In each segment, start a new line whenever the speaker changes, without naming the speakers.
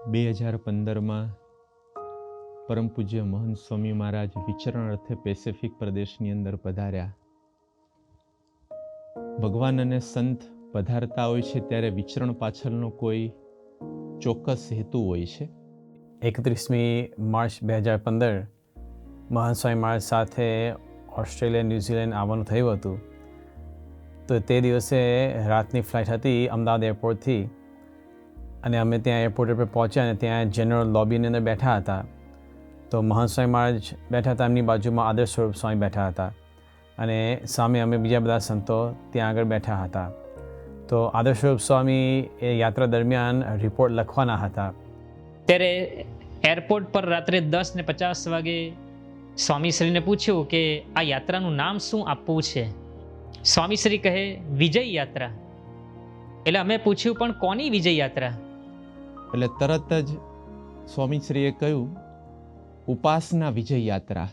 2015માં પરમ પૂજ્ય મહંત સ્વામી મહારાજ વિચરણ અર્થે પેસિફિક પ્રદેશની અંદર પધાર્યા. ભગવાન અને સંત પધારતા હોય છે ત્યારે વિચરણ પાછળનો કોઈ ચોક્કસ હેતુ હોય છે.
31મી માર્ચ 2015 મહંત સ્વામી મહારાજ સાથે ઓસ્ટ્રેલિયા ન્યૂઝીલેન્ડ આવવાનું થયું હતું. તો તે દિવસે રાતની ફ્લાઇટ હતી અમદાવાદ એરપોર્ટથી, અને અમે ત્યાં એરપોર્ટ પર પહોંચ્યા અને ત્યાં જનરલ લોબીની અંદર બેઠા હતા. તો મહંત સ્વામી મહારાજ બેઠા હતા, એમની બાજુમાં આદર્શ સ્વરૂપ સ્વામી બેઠા હતા, અને સામે અમે બીજા બધા સંતો ત્યાં આગળ બેઠા હતા. તો આદર્શ સ્વરૂપ સ્વામી એ યાત્રા દરમિયાન રિપોર્ટ લખવાના હતા.
ત્યારે એરપોર્ટ પર રાત્રે 10:50 વાગે સ્વામીશ્રીને પૂછ્યું કે આ યાત્રાનું નામ શું આપવું છે. સ્વામીશ્રી કહે વિજય યાત્રા. એટલે અમે પૂછ્યું પણ કોની વિજય યાત્રા?
એટલે તરત જ સ્વામીશ્રીએ કહ્યું ઉપાસના વિજય યાત્રા.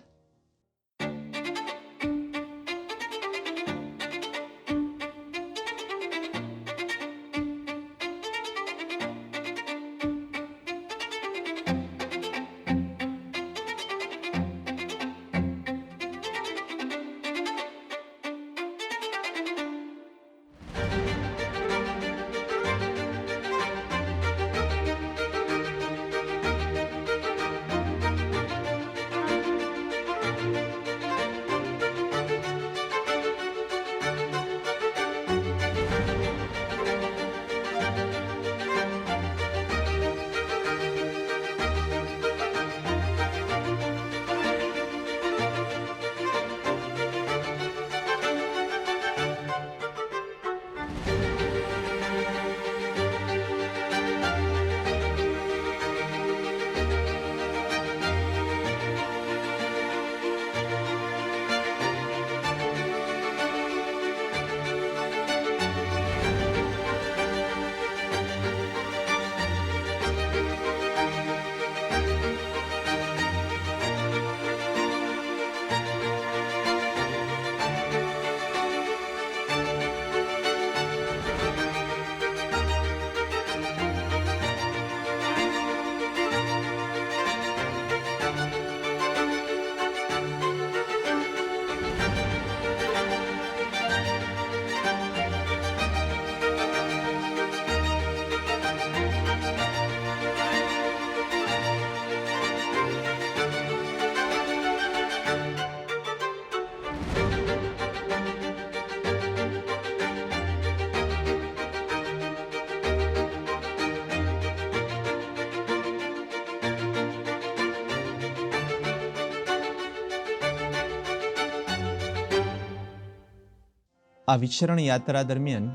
આ વિચરણ યાત્રા દરમિયાન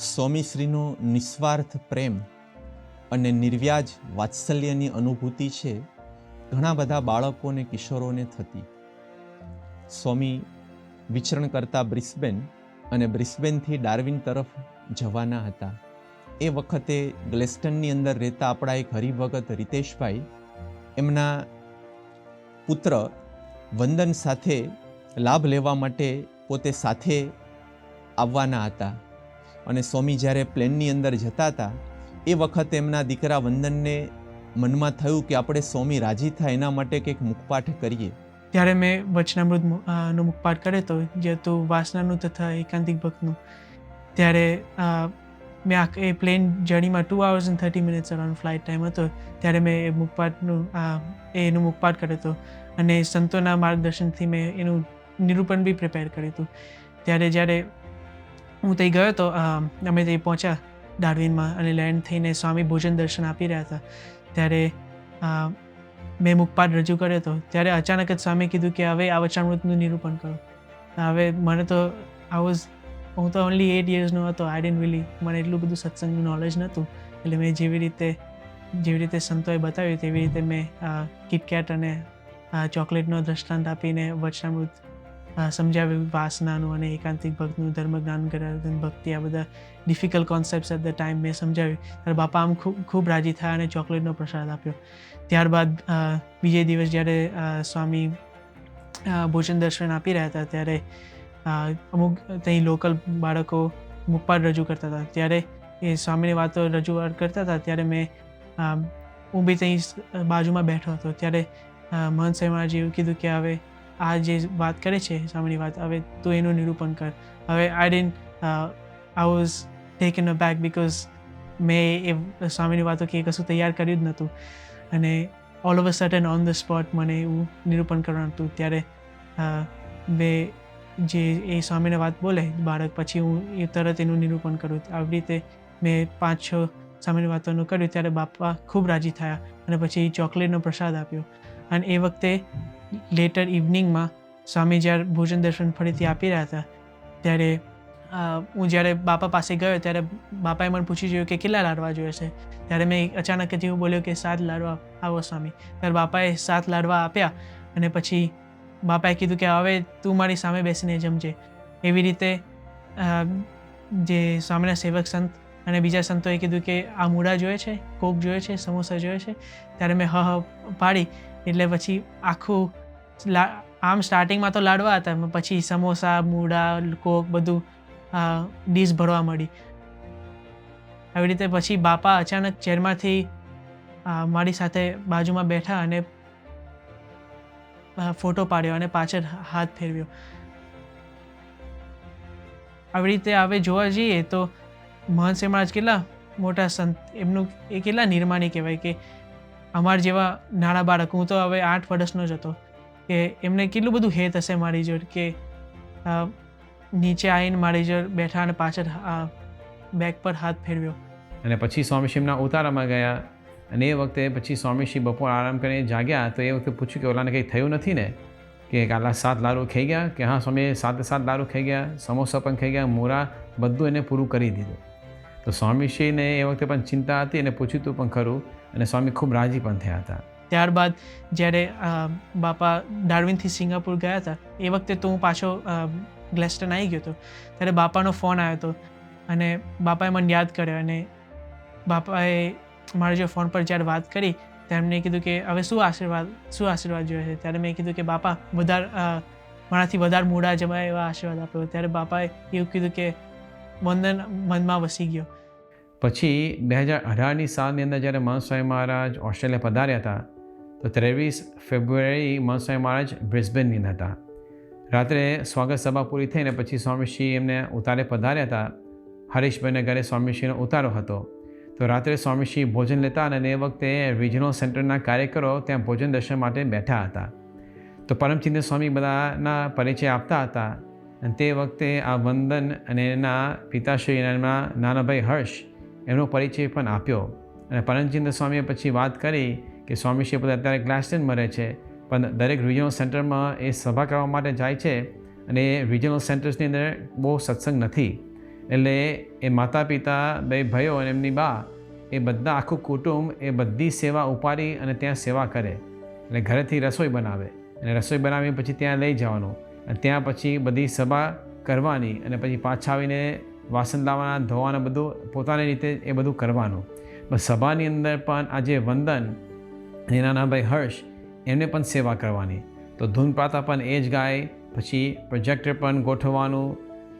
સ્વામીશ્રીનો નિસ્વાર્થ પ્રેમ અને નિર્વ્યાજ વાત્સલ્યની અનુભૂતિ છે ઘણા બધા બાળકો અને કિશોરોને થતી. સ્વામી વિચરણ કરતા બ્રિસ્બેન અને બ્રિસ્બેનથી ડાર્વિન તરફ જવાના હતા. એ વખતે ગ્લેસ્ટનની અંદર રહેતા આપણા એક હરિભગત રીતેશભાઈ એમના પુત્ર વંદન સાથે લાભ લેવા માટે પોતે સાથે આવવાના હતા. અને સ્વામી જ્યારે પ્લેનની અંદર જતા હતા એ વખતે એમના દીકરા વંદનને મનમાં થયું કે આપણે સ્વામી રાજી થાય એના માટે કંઈક મુખપાઠ કરીએ.
ત્યારે મેં વચનામૃત નો મુખપાઠ કર્યો હતો, જે હતું વાસનાનું તથા એકાંતિક ભક્તનું. ત્યારે મેં એ પ્લેન જર્નીમાં 2 hours and 30 minutes around flight time હતો. ત્યારે મેં એ એનું મુખપાઠ કર્યો હતો, અને સંતોના માર્ગદર્શનથી મેં એનું નિરૂપણ બી પ્રિપેર કર્યું હતું. ત્યારે જ્યારે હું ત્યાં ગયો હતો, અમે ત્યાં પહોંચ્યા ડાર્વિનમાં અને લેન્ડ થઈને સ્વામી ભોજન દર્શન આપી રહ્યા હતા. ત્યારે મેં મુખપાઠ રજૂ કર્યો હતો. ત્યારે અચાનક જ સ્વામી કીધું કે હવે આ વચનામૃતનું નિરૂપણ કરો. હવે મને તો હું તો ઓનલી 8 yearsનો હતો. આઈ ડિડન્ટ રિયલી, મને એટલું બધું સત્સંગનું નોલેજ નહોતું. એટલે મેં જેવી રીતે સંતોએ બતાવ્યું તેવી રીતે મેં કિટકેટ અને ચોકલેટનો દ્રષ્ટાંત આપીને વચનામૃત સમજાવ્યું. વાસનાનું અને એકાંતિક ભક્તનું, ધર્મ જ્ઞાન કરાવ્યું, ભક્તિ, આ બધા difficult concepts at the time મેં સમજાવ્યું. ત્યારે બાપા આમ ખૂબ રાજી થયા અને ચોકલેટનો પ્રસાદ આપ્યો. ત્યારબાદ બીજે દિવસ જ્યારે સ્વામી ભોજન દર્શન આપી રહ્યા હતા ત્યારે અમુક ત્યાં લોકલ બાળકો મુખપાઠ રજૂ કરતા હતા. ત્યારે એ સ્વામીની વાતો રજૂઆત કરતા હતા ત્યારે મેં હું બી ત્યાં બાજુમાં બેઠો હતો. ત્યારે મહંત સ્વામી મહારાજે એવું કીધું કે હવે આ જે વાત કરે છે સામેની વાત, હવે તું એનું નિરૂપણ કર. હવે I was taken a back because મેં એ સ્વામીની વાતો કે કશું તૈયાર કર્યું જ નહોતું, અને all of a sudden on the spot મને એવું નિરૂપણ કરવાનું હતું. ત્યારે મેં જે એ સ્વામીને વાત બોલે બાળક, પછી હું એ તરત એનું નિરૂપણ કરું. આવી રીતે મેં 5-6 સ્વામીની વાતોનું કર્યું. ત્યારે બાપા ખૂબ રાજી થયા અને પછી ચોકલેટનો પ્રસાદ આપ્યો. અને એ વખતે લેટર ઇવનિંગમાં સ્વામી જ્યારે ભોજન દર્શન ફરીથી આપી રહ્યા હતા, ત્યારે હું જ્યારે બાપા પાસે ગયો ત્યારે બાપાએ મને પૂછી જોયું કે કેટલા લાડવા જોઈએ છે. ત્યારે મેં અચાનક જ એવું બોલ્યો કે 7 લાડવા આવો સ્વામી. ત્યારે બાપાએ 7 લાડવા આપ્યા અને પછી બાપાએ કીધું કે હવે તું મારી સામે બેસીને જમજે. એવી રીતે જે સ્વામીના સેવક સંત અને બીજા સંતોએ કીધું કે આ મૂળા જોઈએ છે, કોક જોઈએ છે, સમોસા જોઈએ છે. ત્યારે મેં પાડી. એટલે પછી આખું આમ સ્ટાર્ટિંગમાં તો લાડવા હતા, પછી સમોસા, મૂળા, કોક બધું ડીશ ભરવા મળી. આવી રીતે પછી બાપા અચાનક ચેરમાંથી મારી સાથે બાજુમાં બેઠા અને ફોટો પાડ્યો અને પાછળ હાથ ફેરવ્યો. આવી રીતે હવે જોવા જઈએ તો મહંત સ્વામી મહારાજ કેટલા મોટા સંત, એમનું એ કેટલા નિર્માણી કહેવાય કે અમારા જેવા નાના બાળક, હું તો હવે 8 વર્ષનો જ હતો, કે એમને કેટલું બધું હેત હશે મારી જોડે કે નીચે આવીને મારી જોડે બેઠા અને પાછળ બેક પર હાથ ફેરવ્યો.
અને પછી સ્વામીશ્રીના ઉતારામાં ગયા, અને એ વખતે પછી સ્વામીશ્રી બપોર આરામ કરીને જાગ્યા તો એ વખતે પૂછ્યું કે ઓલાને કંઈ થયું નથી ને, કે કાલા 7 લાડુ ખાઈ ગયા? કે હા સ્વામી, 7 લાડુ ખાઈ ગયા, સમોસા પણ ખાઈ ગયા, મૂળા બધું એને પૂરું કરી દીધું. તો સ્વામીશ્રીને એ વખતે પણ ચિંતા હતી અને પૂછ્યું તું પણ ખરું, અને સ્વામી ખૂબ રાજી પણ થયા હતા.
ત્યારબાદ જ્યારે બાપા ડાર્વિનથી સિંગાપુર ગયા હતા, એ વખતે તો હું પાછો ગ્લેસ્ટન આવી ગયો હતો. ત્યારે બાપાનો ફોન આવ્યો હતો અને બાપાએ મને યાદ કર્યો, અને બાપાએ મારા જો ફોન પર જ્યારે વાત કરી ત્યારે એમને કીધું કે હવે શું આશીર્વાદ જોઈએ છે. ત્યારે મેં કીધું કે બાપા મારાથી વધારે મૂળા જમાય એવા આશીર્વાદ આપ્યો. ત્યારે બાપાએ એવું કીધું કે વંદન મનમાં વસી ગયો.
પછી 2018ની સાલની અંદર જ્યારે મહંત સ્વામી મહારાજ ઓસ્ટ્રેલિયા પધાર્યા હતા, તો 23 ફેબ્રુઆરી મહંત સ્વામી મહારાજ બ્રિસ્બેનની અંદર હતા. રાત્રે સ્વાગત સભા પૂરી થઈને પછી સ્વામીશ્રી એમને ઉતારે પધાર્યા હતા. હરીશભાઈને ઘરે સ્વામીશ્રીનો ઉતારો હતો. તો રાત્રે સ્વામીશ્રી ભોજન લેતા અને એ વખતે રિજનલ સેન્ટરના કાર્યકરો ત્યાં ભોજન દર્શન માટે બેઠા હતા. તો પરમચિંતન સ્વામી બધાના પરિચય આપતા હતા. અને તે વખતે આ વંદન અને એના પિતાશ્રી અને એમના નાના ભાઈ હર્ષ એમનો પરિચય પણ આપ્યો. અને પરમચિંતન સ્વામીએ પછી વાત કરી કે સ્વામીશ્રી પોતે અત્યારે ગ્લાસ્ટનમાં રહે છે, પણ દરેક રિજનલ સેન્ટરમાં એ સભા કરવા માટે જાય છે, અને એ રિજનલ સેન્ટર્સની અંદર બહુ સત્સંગ નથી. એટલે એ માતા પિતા, બે ભાઈઓ અને એમની બા, એ બધા આખું કુટુંબ એ બધી સેવા ઉપાડી અને ત્યાં સેવા કરે. એટલે ઘરેથી રસોઈ બનાવે, અને રસોઈ બનાવી પછી ત્યાં લઈ જવાનું, અને ત્યાં પછી બધી સભા કરવાની, અને પછી પાછા આવીને વાસણ લાવવાના, ધોવાના, બધું પોતાની રીતે એ બધું કરવાનું. બસ સભાની અંદર પણ આજે વંદન અને નાના ભાઈ હર્ષ એમને પણ સેવા કરવાની. તો ધૂન પ્રાર્થના પણ એ જ ગાય, પછી પ્રોજેક્ટર પણ ગોઠવવાનું,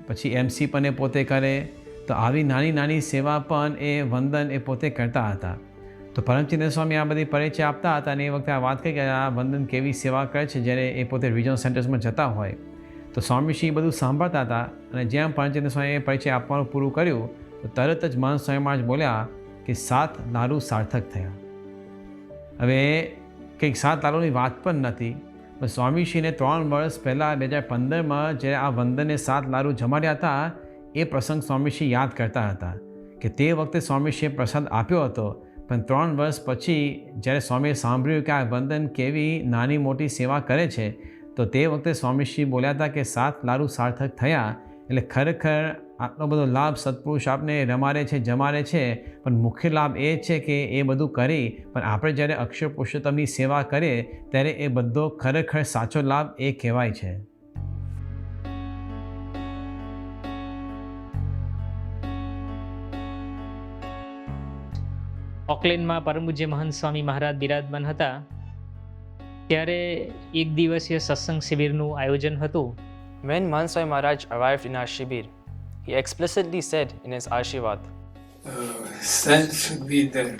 પછી MC પણ એ પોતે કરે. તો આવી નાની નાની સેવા પણ એ વંદન એ પોતે કરતા હતા. તો પરમચિંતન સ્વામી આ બધી પરિચય આપતા હતા, અને એ વખતે આ વાત કરી કે આ વંદન કેવી સેવા કરે છે જ્યારે એ પોતે રિજનલ સેન્ટર્સમાં જતા હોય. તો સ્વામીશ્રી બધું સાંભળતા હતા, અને જ્યાં પરમચિંતન સ્વામીએ પરિચય આપવાનું પૂરું કર્યું તો તરત જ મહંત સ્વામી મહારાજ બોલ્યા કે 7 લાડુ સાર્થક થયા. હવે કંઈક 7 લાડુની વાત પણ નથી, પણ સ્વામીશ્રીને 3 વર્ષ પહેલાં 2015માં જ્યારે આ વંદને 7 લાડુ જમાડ્યા હતા, એ પ્રસંગ સ્વામીશ્રી યાદ કરતા હતા કે તે વખતે સ્વામીશ્રીએ પ્રસાદ આપ્યો હતો, પણ 3 વર્ષ પછી જ્યારે સ્વામીએ સાંભળ્યું કે આ વંદન કેવી નાની મોટી સેવા કરે છે, તો તે વખતે સ્વામીશ્રી બોલ્યા હતા કે 7 લાડુ સાર્થક થયા. એટલે ખરેખર આટલો બધો લાભ સત્પુરુષ આપને રમાડે છે, જમાડે છે, પણ મુખ્ય લાભ એ છે કે એ બધું કરી પણ આપણે જ્યારે અક્ષર પુરુષોત્તમની સેવા કરીએ ત્યારે એ બધો ખરેખર સાચો લાભ એ કહેવાય છે.
ઓકલેન્ડમાં પરમ પૂજ્ય મહંત સ્વામી મહારાજ બિરાજમાન હતા ત્યારે એક દિવસીય સત્સંગ શિબિરનું આયોજન હતું.
When Mahant Swami Maharaj arrived in our Shibir, he explicitly said in his Ashirwad,
Saints should be there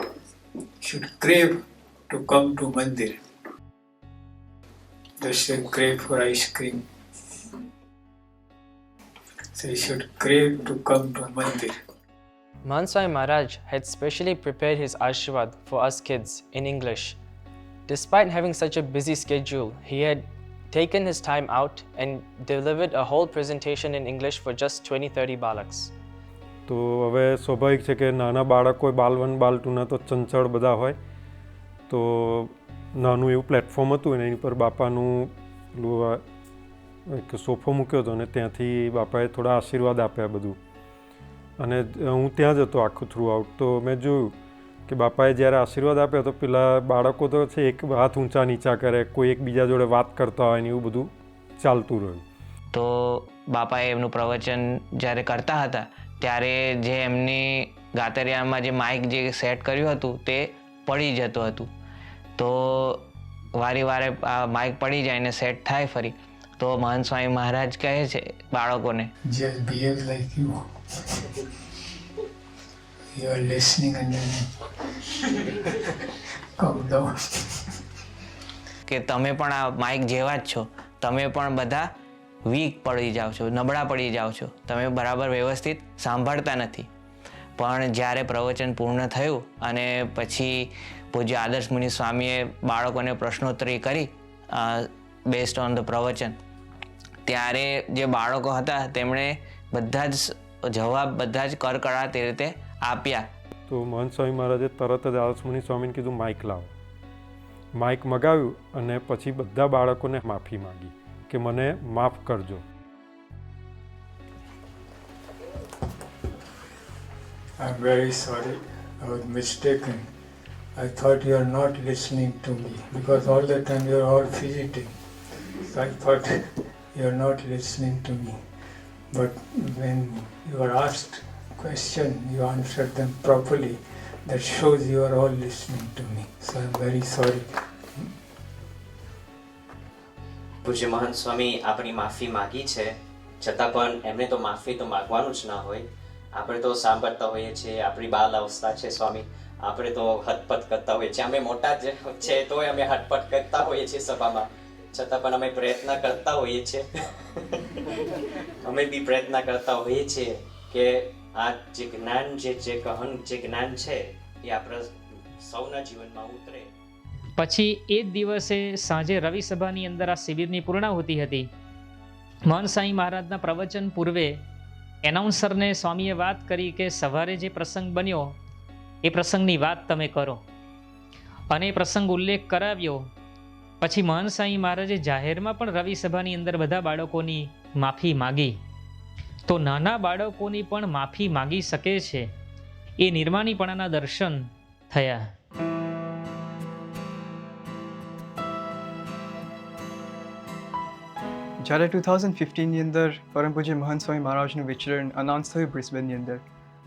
should crave to come to mandir. Just say crave for ice cream. So you should crave to come to mandir.
Mahant Swami Maharaj had specially prepared his Ashirwad for us kids in English. Despite having such a busy schedule, he had taken his time out and delivered a whole presentation in English for just 20-30 balaks.
તો હવે સ્વાભાવિક છે કે નાના બાળકો બાલ1 બાલ2ના તો ચંચળ બધા હોય, તો નાનું એવું પ્લેટફોર્મ હતું અને એની પર બાપાનું પેલું એક સોફો મૂક્યો હતો અને ત્યાંથી બાપાએ થોડા આશીર્વાદ આપ્યા બધું. અને હું ત્યાં જ હતો આખું થ્રુ આઉટ. તો મેં જોયું કે બાપાએ જ્યારે આશીર્વાદ આપ્યા તો પેલા બાળકો તો છે એક હાથ ઊંચા નીચા કરે, કોઈ એકબીજા જોડે વાત કરતા હોય ને એવું બધું ચાલતું રહ્યું.
તો બાપાએ એમનું પ્રવચન જ્યારે કરતા હતા ત્યારે જે એમની ગાતરિયામાં જે માઇક જે સેટ કર્યું હતું તે પડી જતું હતું. તો વારે વારે આ માઇક પડી જાય ને સેટ થાય ફરી, તો મહંત સ્વામી મહારાજ કહે છે બાળકોને,
Just behave like you. You are listening and then come down.
કે તમે પણ આ માઇક જેવા જ છો, તમે પણ બધા વીક પડી જાઓ છો, નબળા પડી જાઓ છો, તમે બરાબર વ્યવસ્થિત સાંભળતા નથી. પણ જ્યારે પ્રવચન પૂર્ણ થયું અને પછી પૂજ્ય આદર્શ મુનિ સ્વામીએ બાળકોને પ્રશ્નોત્તરી કરી બેસ્ડ ઓન ધ પ્રવચન, ત્યારે જે બાળકો હતા તેમણે બધા જ જવાબ બધા જ કરકળાટ રીતે આપ્યા.
તો મહંત સ્વામી મહારાજે તરત જ આદર્શ મુનિ સ્વામીને કીધું માઇક લાવો. માઇક મગાવ્યું અને પછી બધા બાળકોને માફી માંગી કે મને માફ કરજો.
I'm very sorry. I was mistaken. I thought you are not listening to me because all the time you are all fidgeting. So I thought you are not listening to me. But when you are asked question, you answered them properly. That shows you are all listening to me. So I'm very sorry.
પૂજ્ય મહંત સ્વામી આપણી માફી માગી છે, છતાં પણ એમને તો માફી તો માગવાનું જ ના હોય. આપણે તો સાંભળતા હોઈએ છીએ, આપણી બાલ અવસ્થા છે સ્વામી, આપણે તો હટપટ કરતા હોઈએ છીએ. અમે મોટા જ છે તોય અમે હટપટ કરતા હોઈએ છીએ સભામાં, છતાં પણ અમે પ્રયત્ન કરતા હોઈએ છીએ. અમે બી પ્રયત્ન કરતા હોઈએ છીએ કે આ જે જ્ઞાન જે જ્ઞાન છે એ આપણા સૌના જીવનમાં ઉતરે.
પછી એ જ દિવસે સાંજે રવિ સભાની અંદર આ શિબિરની પૂર્ણાહુતિ હતી. મહંત સ્વામી મહારાજના પ્રવચન પૂર્વે એનાઉન્સરને સ્વામીએ વાત કરી કે સવારે જે પ્રસંગ બન્યો એ પ્રસંગની વાત તમે કરો, અને એ પ્રસંગ ઉલ્લેખ કરાવ્યો. પછી મહંત સ્વામી મહારાજે જાહેરમાં પણ રવિ સભાની અંદર બધા બાળકોની માફી માગી. તો નાના બાળકોની પણ માફી માગી શકે છે, એ નિર્માણીપણાના દર્શન થયા.
જ્યારે 2015ની અંદર પરમ પૂજ્ય મહંત સ્વામી મહારાજનું વિચરણ અનાઉન્સ થયું બ્રિસ્બેનની અંદર,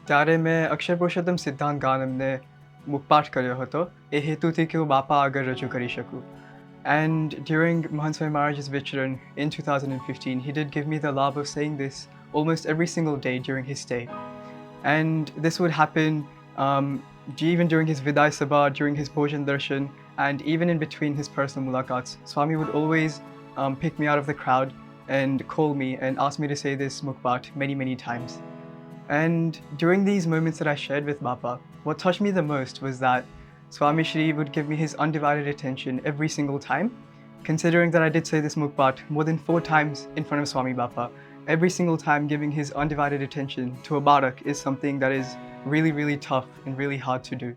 ત્યારે મેં અક્ષર પુરુષોત્તમ સિદ્ધાંત ગાનમને મુખપાઠ કર્યો હતો એ હેતુથી કે હું બાપા આગળ રજૂ કરી શકું. And during Mahant Swami Maharaj's vicharan in 2015, he did give me the love of saying this almost every single day during his stay. And this would happen even during his Viday Sabha, during his Bhojan Darshan, and even in between his personal mulaqats. Swami would always pick me out of the crowd and call me and ask me to say this mukbat many, many times. And during these moments that I shared with Bapa, what touched me the most was that Swami Shri would give me his undivided attention every single time. Considering that I did say this mukbat more than 4 times in front of Swami Bapa, every single time giving his undivided attention to a barak is something that is really, really tough and really hard to do.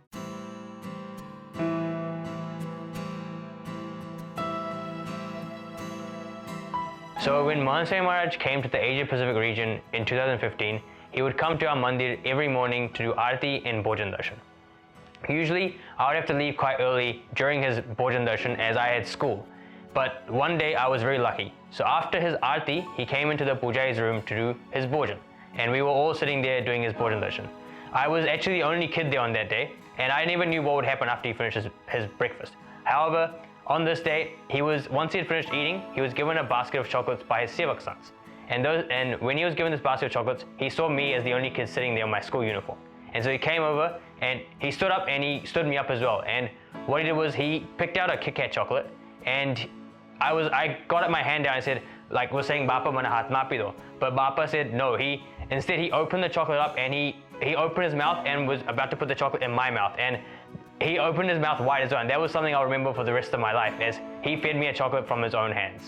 So when Mahant Swami Maharaj came to the Asia Pacific region in 2015, he would come to our mandir every morning to do Aarti and Bhojan Darshan. Usually, I would have to leave quite early during his Bhojan Darshan as I had school. But one day I was very lucky. So after his Aarti, he came into the Pujai's room to do his Bhojan. And we were all sitting there doing his Bhojan Darshan. I was actually the only kid there on that day, and I never knew what would happen after he finished his breakfast. However, on this day, once he had finished eating, he was given a basket of chocolates by his sevak sons. And when he was given this basket of chocolates, he saw me as the only kid sitting there in my school uniform. And so he came over and he stood up and he stood me up as well. And what he did was he picked out a Kit Kat chocolate and I got up my hand down and said, like was saying, Bapa mana hath ma api do. But Bapa said no. Instead he opened the chocolate up and he opened his mouth and was about to put the chocolate in my mouth. And he opened his mouth wide as well. And that was something I'll remember for the rest of my life, as he fed me a chocolate from his own hands.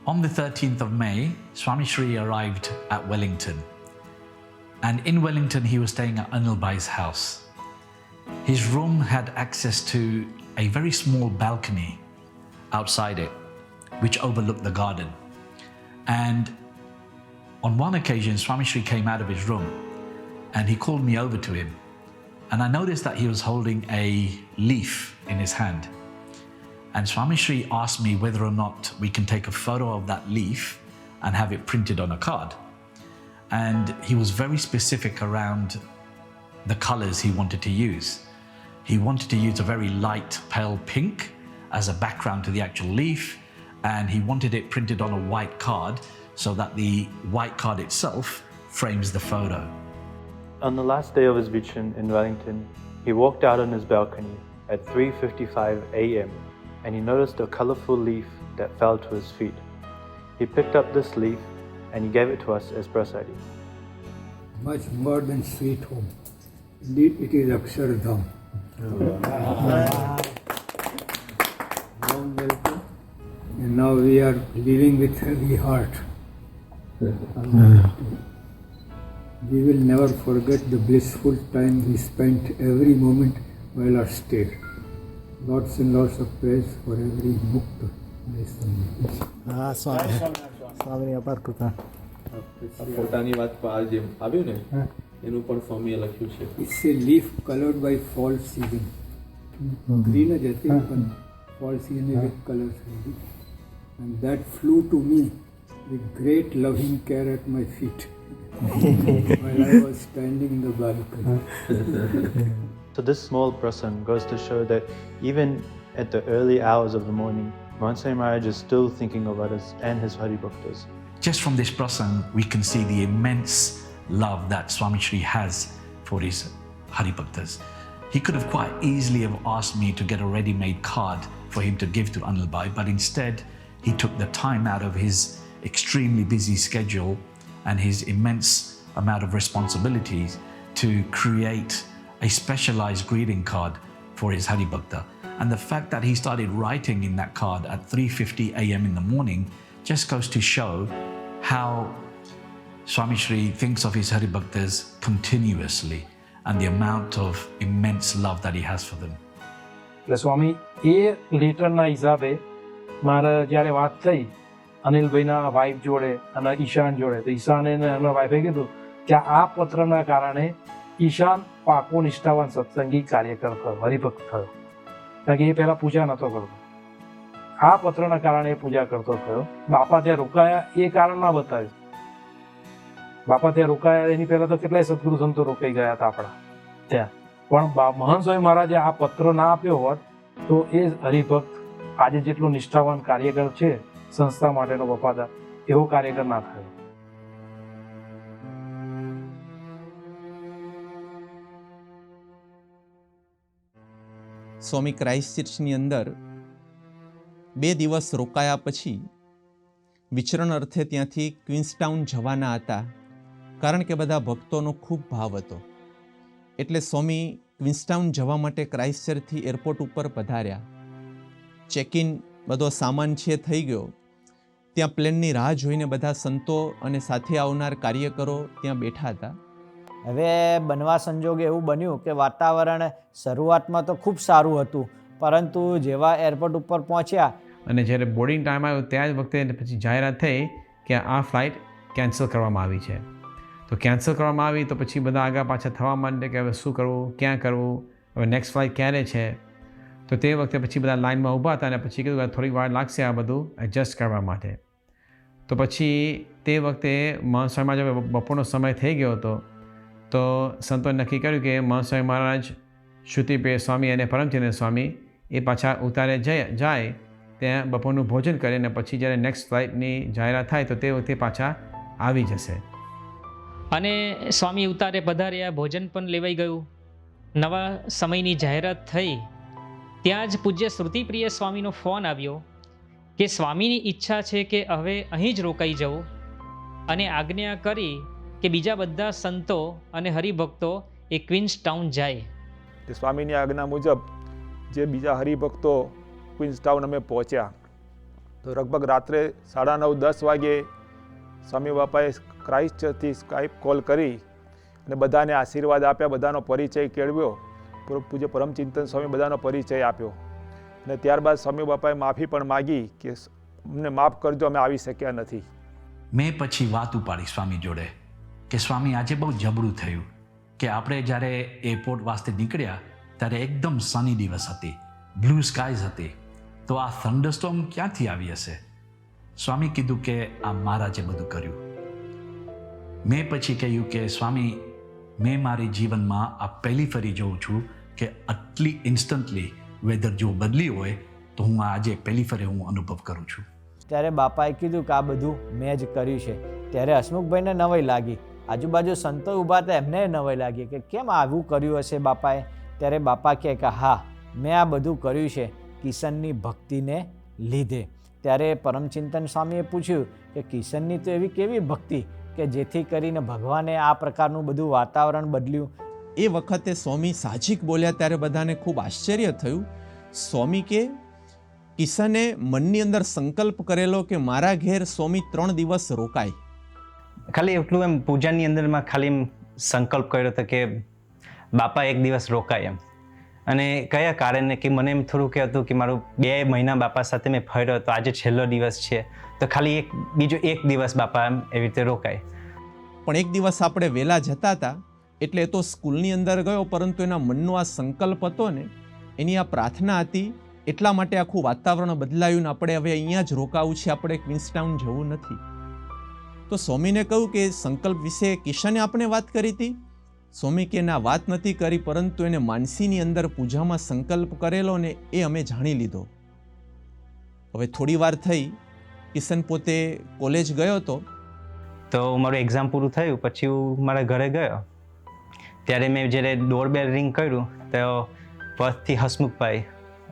On the 13th of May, Swami Shri arrived at Wellington. And in Wellington, he was staying at Anil Bhai's house. His room had access to a very small balcony outside it, which overlooked the garden. And on one occasion, Swami Shri came out of his room and he called me over to him. And I noticed that he was holding a leaf in his hand. And Swami Shri asked me whether or not we can take a photo of that leaf and have it printed on a card. And he was very specific around the colors he wanted to use. He wanted to use a very light pale pink as a background to the actual leaf, and he wanted it printed on a white card so that the white card itself frames the photo.
On the last day of his vision in Wellington, he walked out on his balcony at 3:55 a.m. and he noticed a colorful leaf that fell to his feet. He picked up this leaf and he gave it to us as prasadi.
Much more than sweet home. Indeed, it is Akshardham. Warm welcome. And now we are living with heavy heart. We will never forget the blissful time we spent every moment while our stay. Lots and lots of praise for every mukta.
ફોટાની વાત જે આવ્યું ને એનું પણ સ્વામીએ લખ્યું છે.
It's a leaf colored by fall season. Green જ હતી પણ fall season with colors. And that flew to me with great loving care at my feet while I was standing in the balcony.
So this small prasang goes to show that even at the early hours of the morning, Mahant Swami Maharaj is still thinking of us and his Hari Bhaktas.
Just from this prasang, we can see the immense love that Swami Shri has for his Hari Bhaktas. He could have quite easily have asked me to get a ready-made card for him to give to Anil Bhai, but instead he took the time out of his extremely busy schedule and his immense amount of responsibilities to create a specialized greeting card for his Hari Bhakta. And the fact that he started writing in that card at 3:50 a.m. in the morning just goes to show how Swami Shri thinks of his Hari Bhaktas continuously and the amount of immense love that he has for them.
એટલે સ્વામી એ લેટરના હિસાબે મારે જ્યારે વાત થઈ અનિલભાઈના wife જોડે અને ઈશાન જોડે, તો ઈશાને એમના વાઇફે કીધું કે આ પત્રના કારણે ઈશાન પાકો નિષ્ઠાવાન સત્સંગી કાર્યકર થયો, હરિભક્ત થયો. કારણ કે એ પહેલાં પૂજા નહોતો કરતો. આ પત્રના કારણે એ પૂજા કરતો થયો. બાપા ત્યાં રોકાયા એ કારણ ના બતાવ્યું. બાપા ત્યાં રોકાયા એની પહેલાં તો કેટલાય સદગુરુ સંતો રોકાઈ ગયા હતા આપણા ત્યાં. પણ મહંત સ્વામી મહારાજે આ પત્ર ના આપ્યો હોત તો એ હરિભક્ત આજે જેટલો નિષ્ઠાવાન કાર્યકર છે, સંસ્થા માટેનો વફાદાર, એવો કાર્યકર ના થયો.
સ્વામી ક્રાઇસ્ટ ચર્ચની અંદર 2 દિવસ રોકાયા પછી વિચરણ અર્થે ત્યાંથી ક્વીન્સટાઉન જવાના હતા, કારણ કે બધા ભક્તોનો ખૂબ ભાવ હતો. એટલે સ્વામી ક્વીન્સટાઉન જવા માટે ક્રાઇસ્ટ ચર્ચથી એરપોર્ટ ઉપર પધાર્યા. ચેક ઇન બધો સામાન છે થઈ ગયો. ત્યાં પ્લેનની રાહ જોઈને બધા સંતો અને સાથે આવનાર કાર્યકરો ત્યાં બેઠા હતા.
હવે બનવા સંજોગે એવું બન્યું કે વાતાવરણ શરૂઆતમાં તો ખૂબ સારું હતું, પરંતુ જેવા એરપોર્ટ ઉપર પહોંચ્યા
અને જ્યારે બોર્ડિંગ ટાઈમ આવ્યો ત્યાં જ વખતે પછી જાહેરાત થઈ કે આ ફ્લાઇટ કેન્સલ કરવામાં આવી છે. તો કેન્સલ કરવામાં આવી તો પછી બધા આગા પાછા થવા માંડે કે હવે શું કરવું, ક્યાં કરવું, હવે નેક્સ્ટ ફ્લાઇટ ક્યારે છે. તો તે વખતે પછી બધા લાઇનમાં ઊભા હતા અને પછી કીધું કે થોડીક વાર લાગશે આ બધું એડજસ્ટ કરવા માટે. તો પછી તે વખતે મહંત સ્વામી મહારાજ બપોરનો સમય થઈ ગયો હતો, તો સંતોએ નક્કી કર્યું કે મહંત સ્વામી મહારાજ, શ્રુતિપ્રિય સ્વામી અને પરમચંદ્ર સ્વામી એ પાછા ઉતારે જાય ત્યાં બપોરનું ભોજન કરે અને પછી જ્યારે નેક્સ્ટ ફ્લાઇટની જાહેરાત થાય તો તે વખતે પાછા આવી જશે.
અને સ્વામી ઉતારે પધાર્યા, ભોજન પણ લેવાઈ ગયું. નવા સમયની જાહેરાત થઈ. ત્યાં જ પૂજ્ય શ્રુતિપ્રિય સ્વામીનો ફોન આવ્યો કે સ્વામીની ઈચ્છા છે કે હવે અહીં જ રોકાઈ જવું, અને આજ્ઞા કરી કે બીજા બધા સંતો અને હરિભક્તો એ ક્વીન્સ ટાઉન જાય.
તે સ્વામીની આજ્ઞા મુજબ જે બીજા હરિભક્તો ક્વીન્સ ટાઉન અમે પહોંચ્યા, તો લગભગ રાત્રે 9:30-10 વાગે સ્વામી બાપાએ ક્રાઇસ્ટ ચર્ચથી સ્કાઇપ કોલ કરી અને બધાને આશીર્વાદ આપ્યા, બધાનો પરિચય કેળવ્યો. પૂજ્ય પરમચિંતન સ્વામી બધાનો પરિચય આપ્યો અને ત્યારબાદ સ્વામી બાપાએ માફી પણ માગી કે અમને માફ કરજો, અમે આવી શક્યા નથી.
મેં પછી વાત ઉપાડી સ્વામી જોડે કે સ્વામી આજે બહુ જબરું થયું કે આપણે જ્યારે એરપોર્ટ વાસ્તે નીકળ્યા ત્યારે એકદમ સની દિવસ હતી, બ્લુ સ્કાઈઝ હતી, તો આ થંડરસ્ટોર્મ ક્યાંથી આવી હશે? સ્વામી કીધું કે આ મહારાજે બધું કર્યું. મેં પછી કહ્યું કે સ્વામી, મેં મારી જીવનમાં આ પહેલી ફરી જોઉં છું કે આટલી ઇન્સ્ટન્ટલી વેધર જો બદલી હોય તો હું આજે પહેલી ફરી હું અનુભવ કરું છું.
ત્યારે બાપાએ કીધું કે આ બધું મેં જ કર્યું છે. ત્યારે હસમુખભાઈને નવાઈ લાગી, આજુબાજુ સંતો ઊભા હતા એમને નવાઈ લાગી કે કેમ આવું કર્યું હશે બાપાએ. ત્યારે બાપા કહે કે હા, મેં આ બધું કર્યું છે કિશનની ભક્તિને લીધે. ત્યારે પરમચિંતન સ્વામીએ પૂછ્યું કે કિશનની તો એવી કેવી ભક્તિ કે જેથી કરીને ભગવાને આ પ્રકારનું બધું વાતાવરણ બદલ્યું.
એ વખતે સ્વામી સાહજિક બોલ્યા ત્યારે બધાને ખૂબ આશ્ચર્ય થયું. સ્વામી કે કિશને મનની અંદર સંકલ્પ કરેલો કે મારા ઘેર સ્વામી 3 દિવસ રોકાય.
ખાલી એટલું એમ પૂજાની અંદરમાં ખાલી એમ સંકલ્પ કર્યો હતો કે બાપા એક દિવસ રોકાય એમ. અને કયા કારણે કે મને એમ થોડું કે હતું કે મારું 2 મહિના બાપા સાથે મેં ફર્યો, તો આજે છેલ્લો દિવસ છે તો ખાલી બીજો એક દિવસ બાપા એમ એવી રીતે રોકાય.
પણ એક દિવસ આપણે વહેલા જતા હતા એટલે એ તો સ્કૂલની અંદર ગયો, પરંતુ એના મનનો આ સંકલ્પ હતો ને, એની આ પ્રાર્થના હતી, એટલા માટે આખું વાતાવરણ બદલાયું ને આપણે હવે અહીંયા જ રોકાવું છે, આપણે ક્વીન્સ ટાઉન જવું નથી. તો સ્વામીને કહ્યું કે સંકલ્પ વિશે કિશને આપણે વાત કરી હતી. સ્વામી કે ના, વાત નથી કરી, પરંતુ એને માનસીની અંદર પૂજામાં સંકલ્પ કરેલો ને એ અમે જાણી લીધો. હવે થોડી વાર થઈ, કિશન પોતે કોલેજ ગયો હતો.
તો મારું એક્ઝામ પૂરું થયું પછી હું મારા ઘરે ગયો. ત્યારે મેં જ્યારે ડોરબેલ રિંગ કર્યું તો પરથી હસમુખભાઈ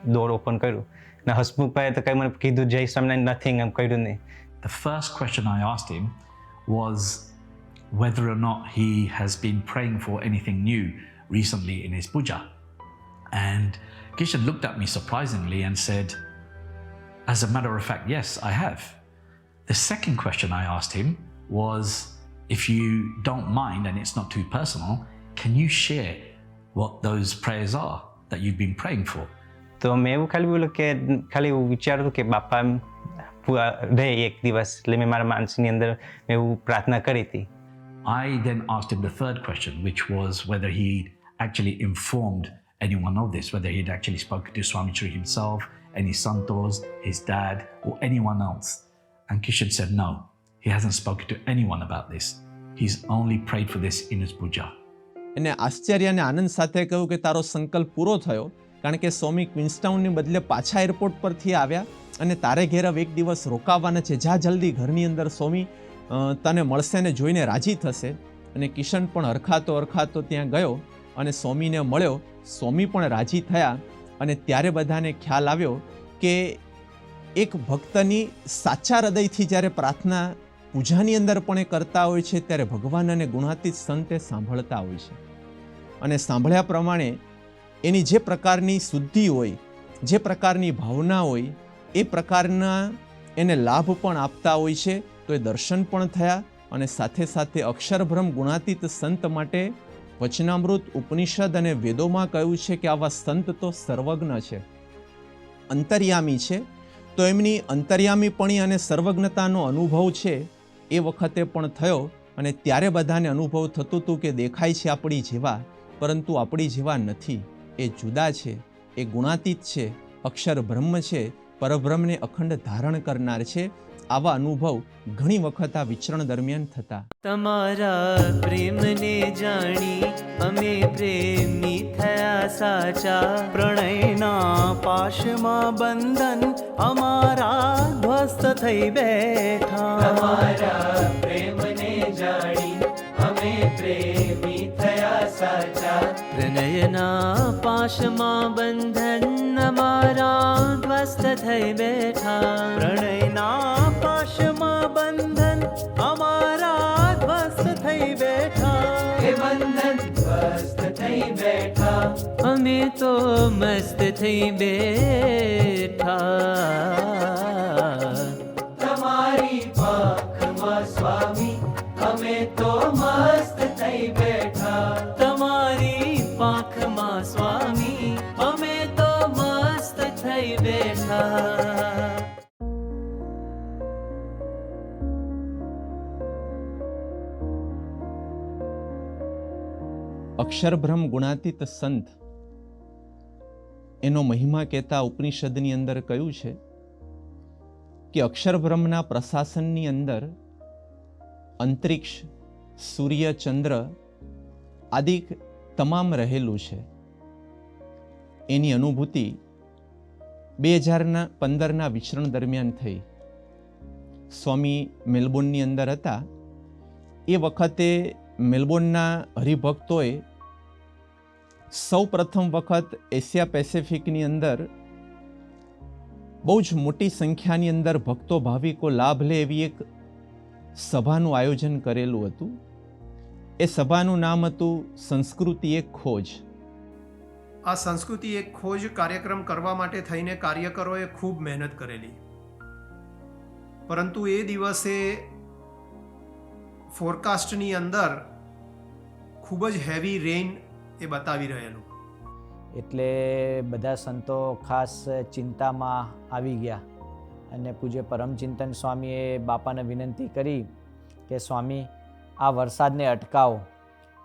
ડોર ઓપન કર્યું ને હસમુખભાઈએ તો કંઈ મને કીધું જય સ્વામિનારાયણ નથિંગ એમ કર્યું નહીં.
The first question I asked him was whether or not he has been praying for anything new recently in his puja. And Kishan looked at me surprisingly and said, as a matter of fact, yes, I have. The second question I asked him was, if you don't mind and it's not too personal, can you share what those prayers are that you've been praying for?
તો મેં એવું ખાલી બોલ્યું કે ખાલી એવું વિચાર્યું કે બાપા રહે એક દિવસ, એટલે મેં મારા માનસની અંદર મેં એવું પ્રાર્થના કરી હતી.
I then asked him the third question, which was whether he'd actually informed anyone of this, whether he'd actually spoken to Swamiji himself, any santos, his dad, or anyone else. And Kishan said no, he hasn't spoken to anyone about this. He's only prayed for this in his puja.
એને આશ્ચર્ય અને આનંદ સાથે કહ્યું કે તારો સંકલ્પ પૂરો થયો, કારણ કે સ્વામી ક્વીન્સટાઉનને બદલે પાછા એરપોર્ટ પરથી આવ્યા અને તારે ઘેર હવે એક દિવસ રોકાવાના છે, જા જલ્દી ઘરની અંદર, સ્વામી તને મળશે ને જોઈને રાજી થશે. અને કિશન પણ હરખાતો ત્યાં ગયો અને સ્વામીને મળ્યો. સ્વામી પણ રાજી થયા અને ત્યારે બધાને ખ્યાલ આવ્યો કે એક ભક્તની સાચા હૃદયથી જ્યારે પ્રાર્થના પૂજાની અંદર પણ એ કરતા હોય છે ત્યારે ભગવાન અને ગુણાતીત સંત એ સાંભળતા હોય છે. અને સાંભળ્યા પ્રમાણે એની જે પ્રકારની શુદ્ધિ હોય, જે પ્રકારની ભાવના હોય, એ પ્રકારના એને લાભ પણ આપતા હોય છે. તો એ દર્શન પણ થયા અને સાથે સાથે અક્ષરબ્રહ્મ ગુણાતીત સંત માટે વચનામૃત, ઉપનિષદ અને વેદોમાં કહ્યું છે કે આવા સંત તો સર્વજ્ઞ છે, અંતર્યામી છે. તો એમની અંતર્યામીપણી અને સર્વજ્ઞતાનો અનુભવ છે એ વખતે પણ થયો અને ત્યારે બધાને અનુભવ થતું હતું કે દેખાય છે આપણી જેવા, પરંતુ આપણી જેવા નથી. એ જુદા છે, એ ગુણાતીત છે, અક્ષર બ્રહ્મ છે, પરબ્રહ્મને અખંડ ધારણ કરનાર છે. આવા અનુભવ ઘણી વખત આ વિચરણ દરમિયાન થતા.
તમારા પ્રેમને જાણી અમે પ્રેમી થયા સાચા, પ્રણયના પાશમાં બંધન અમારા ધ્વસ્ત થઈ બેઠા. તમારા પ્રેમને જાણી અમે અમે પ્રેમી થયા સાચા. પ્રણયના પાશમાં બંધન અમારા ધ્વસ્ત થઈ બેઠા. પ્રણયના પાશમાં બંધન અમારા ધ્વસ્ત થઈ બેઠા. એ બંધન ધ્વસ્ત થઈ બેઠા. અમે તો મસ્ત થઈ બેઠા. તમારી પાંખમાં સ્વામી અમે તો મસ્ત થઈ બેઠા. તમારી પાંખમાં સ્વામી અમે તો મસ્ત થઈ બેઠા.
અક્ષરબ્રહ્મ ગુણાતીત સંત એનો મહિમા કહેતા ઉપનિષદની અંદર કહ્યું છે કે અક્ષરબ્રહ્મના પ્રશાસનની અંદર અંતરિક્ષ, સૂર્ય, ચંદ્ર આદિ તમામ રહેલું છે. એની અનુભૂતિ 2015ના વિચરણ દરમિયાન થઈ. સ્વામી મેલબોર્નની અંદર હતા. એ વખતે મેલબોર્નના હરિભક્તોએ સૌ પ્રથમ વખત એશિયા પેસિફિકની અંદર બહુ જ મોટી સંખ્યાની અંદર ભક્તો ભાવિકો લાભ લે એવી એક સભાનું આયોજન કરેલું હતું. એ સભાનું નામ હતું સંસ્કૃતિ એક ખોજ.
આ સંસ્કૃતિ એક ખોજ કાર્યક્રમ કરવા માટે થઈને કાર્યકરોએ ખૂબ મહેનત કરેલી, પરંતુ એ દિવસે ફોરકાસ્ટની અંદર ખૂબ જ હેવી રેઇન એ બતાવી રહેલું.
એટલે બધા સંતો ખાસ ચિંતામાં આવી ગયા અને પૂજ્ય પરમચિંતન સ્વામીએ બાપાને વિનંતી કરી કે સ્વામી આ વરસાદને અટકાવો,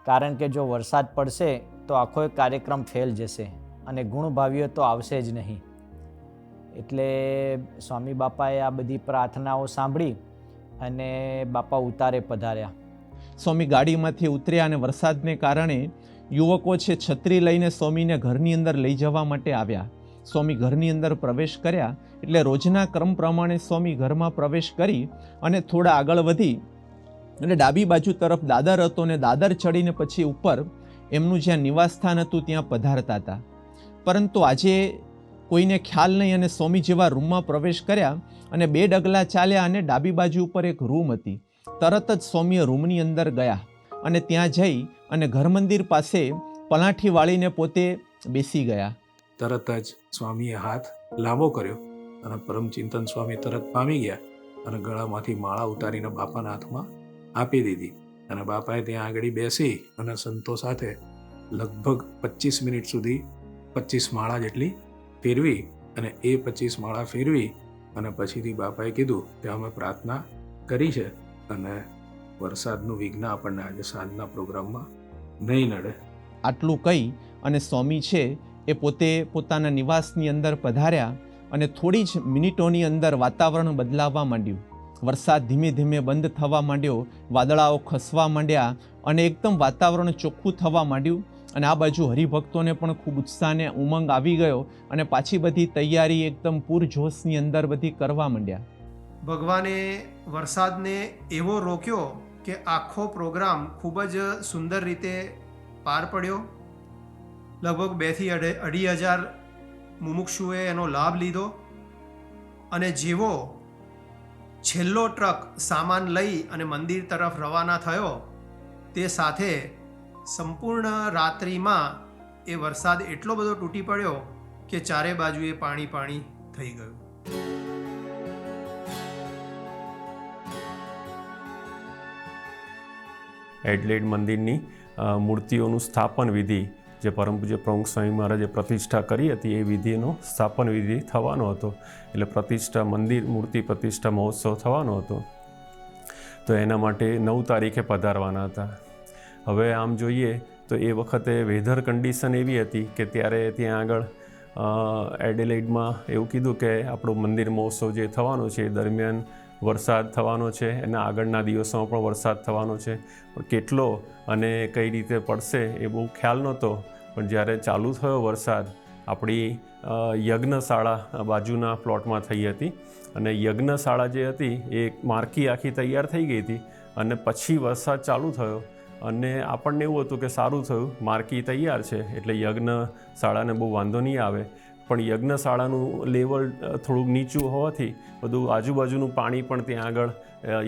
કારણ કે જો વરસાદ પડશે તો આખો એક કાર્યક્રમ ફેલ જશે અને ગુણભાવીઓ તો આવશે જ નહીં. એટલે સ્વામી બાપાએ આ બધી પ્રાર્થનાઓ સાંભળી અને બાપા ઉતારે પધાર્યા.
સ્વામી ગાડીમાંથી ઉતર્યા અને વરસાદને કારણે યુવકો છે છત્રી લઈને સ્વામીને ઘરની અંદર લઈ જવા માટે આવ્યા. સ્વામી ઘરની અંદર પ્રવેશ કર્યા એટલે રોજના ક્રમ પ્રમાણે સ્વામી ઘરમાં પ્રવેશ કરી અને થોડા આગળ વધી અને ડાબી બાજુ તરફ દાદર હતો ને દાદર ચડીને પછી ઉપર એમનું જ્યાં નિવાસસ્થાન હતું ત્યાં પધારતા હતા. પરંતુ આજે કોઈને ખ્યાલ નહીં અને સ્વામી જેવા રૂમમાં પ્રવેશ કર્યા અને 2 ડગલા ચાલ્યા અને ડાબી બાજુ ઉપર એક રૂમ હતી. તરત જ સ્વામીએ રૂમની અંદર ગયા અને ત્યાં જઈ અને ઘર મંદિર પાસે પલાઠી વાળીને પોતે બેસી ગયા.
તરત જ સ્વામીએ હાથ લાંબો કર્યો અને પરમચિંતન સ્વામી તરત પામી ગયા અને ગળામાંથી માળા ઉતારીને બાપાના હાથમાં આપી દીધી. અને બાપાએ ત્યાં આગળ બેસી અને સંતો સાથે લગભગ 25 મિનિટ સુધી 25 માળા જેટલી ફેરવી અને એ 25 માળા ફેરવી અને પછીથી બાપાએ કીધું કે અમે પ્રાર્થના કરી છે અને વરસાદનું વિઘ્ન આપણને આજે સાંજના પ્રોગ્રામમાં નહીં નડે.
આટલું કહી અને સ્વામી છે એ પોતે પોતાના નિવાસની અંદર પધાર્યા અને થોડી જ મિનિટોની અંદર વાતાવરણ બદલાવા માંડ્યું. વરસાદ ધીમે ધીમે બંધ થવા માંડ્યો, વાદળાઓ ખસવા માંડ્યા અને એકદમ વાતાવરણ ચોખ્ખું થવા માંડ્યું. અને આ બાજુ હરિભક્તોને પણ ખૂબ ઉત્સાહને ઉમંગ આવી ગયો અને પાછી બધી તૈયારી એકદમ પૂરજોશની અંદર બધી કરવા માંડ્યા.
ભગવાને વરસાદને એવો રોક્યો કે આખો પ્રોગ્રામ ખૂબ જ સુંદર રીતે પાર પડ્યો. લગભગ 2 થી 2,500 મુમુક્ષુએ એનો લાભ લીધો અને જેવો છેલ્લો ટ્રક સામાન લઈ અને મંદિર તરફ રવાના થયો તે સાથે સંપૂર્ણ રાત્રિમાં એ વરસાદ એટલો બધો તૂટી પડ્યો કે ચારે બાજુએ પાણી પાણી થઈ ગયું.
એડલેડ મંદિરની મૂર્તિઓનું સ્થાપન વિધિ જે પરમ પૂજ્ય પ્રમુખ સ્વામી મહારાજે પ્રતિષ્ઠા કરી હતી એ વિધિનો સ્થાપન વિધિ થવાનો હતો. એટલે પ્રતિષ્ઠા મંદિર મૂર્તિ પ્રતિષ્ઠા મહોત્સવ થવાનો હતો. તો એના માટે 9 તારીખે પધારવાના હતા. હવે આમ જોઈએ તો એ વખતે વેધર કન્ડિશન એવી હતી કે ત્યારે ત્યાં આગળ એડેલેઇડમાં એવું કીધું કે આપણું મંદિર મહોત્સવ જે થવાનો છે એ દરમિયાન વરસાદ થવાનો છે, એના આગળના દિવસોમાં પણ વરસાદ થવાનો છે, પણ કેટલો અને કઈ રીતે પડશે એ બહુ ખ્યાલ નહોતો. પણ જ્યારે ચાલુ થયો વરસાદ, આપણી યજ્ઞશાળા બાજુના પ્લોટમાં થઈ હતી અને યજ્ઞશાળા જે હતી એ માર્કી આખી તૈયાર થઈ ગઈ હતી અને પછી વરસાદ ચાલુ થયો અને આપણને એવું હતું કે સારું થયું, માર્કી તૈયાર છે એટલે યજ્ઞશાળાને બહુ વાંધો નહીં આવે. પણ યજ્ઞશાળાનું લેવલ થોડુંક નીચું હોવાથી બધું આજુબાજુનું પાણી પણ ત્યાં આગળ